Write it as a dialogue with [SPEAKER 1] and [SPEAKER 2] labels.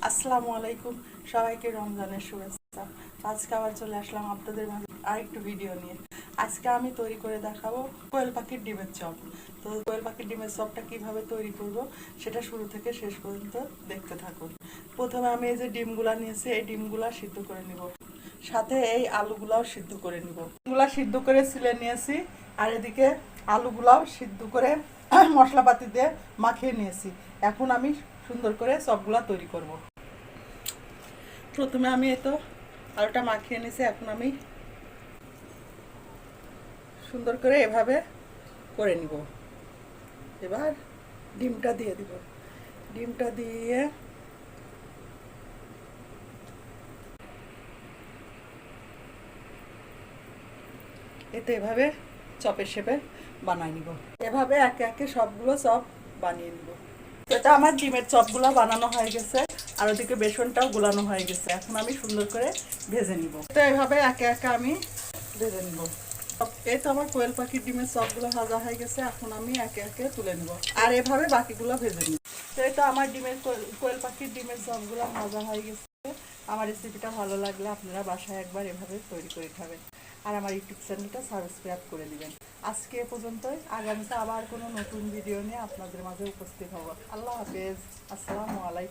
[SPEAKER 1] আসসালামু আলাইকুম, সবাইকে রমজানের শুভেচ্ছা। আজকে আবার চলে আসলাম আপনাদের মাঝে আরেকটু ভিডিও নিয়ে। আজকে আমি তৈরি করে দেখাবো কোয়েল পাখির ডিমের চপ। তো কোয়েল পাখির ডিমের চপটা কিভাবে তৈরি করব সেটা শুরু থেকে শেষ পর্যন্ত দেখতে থাকুন। প্রথমে আমি এই যে ডিমগুলা নিয়েছি, এই ডিমগুলা সিদ্ধ করে নিব, সাথে এই আলুগুলাও সিদ্ধ করে নিব। ডিমগুলা সিদ্ধ করে ছিলে নিয়েছি, আর এদিকে আলুগুলাও সিদ্ধ করে মশলাপাতি দিয়ে মাখিয়ে নিয়েছি। এখন আমি সুন্দর করে চপগুলা তৈরি করব। প্রথমে আমি এই তো আলুটা মাখিয়ে নিয়েছি, এখন আমি সুন্দর করে এভাবে করে নিব। এবার ডিমটা দিয়ে দিব, ডিমটা দিয়ে এতে এভাবে চপের শেপে বানাই নিব। এভাবে একে একে সবগুলো চপ বানিয়ে নিব। এটা আমার ডিমের চপগুলো বানানো হয়ে গেছে, আর ওদিকে বেসনটাও গুলানো হয়ে গেছে। এখন আমি সুন্দর করে ভেজে নিব। তো এভাবে একে একে আমি ভেজে নিব। এই তো আমার কোয়েল পাখির ডিমের চপগুলো ভাজা হয়ে গেছে, এখন আমি একে একে তুলে নিব, আর এভাবে বাকিগুলো ভেজে নিব। তো এই তো আমার ডিমের কোয়েল পাখির ডিমের চপগুলো ভাজা হয়ে গেছে। আমার রেসিপিটা ভালো লাগলে আপনারা বাসায় একবার এভাবে তৈরি করে খাবেন, আর আমার ইউটিউব চ্যানেলটা সাবস্ক্রাইব করে দিবেন। আজকে এ পর্যন্তই, আগামীতে আবার কোনো নতুন ভিডিও নিয়ে আপনাদের মাঝে উপস্থিত হব। আল্লাহ হাফেজ, আসসালামু আলাইকুম।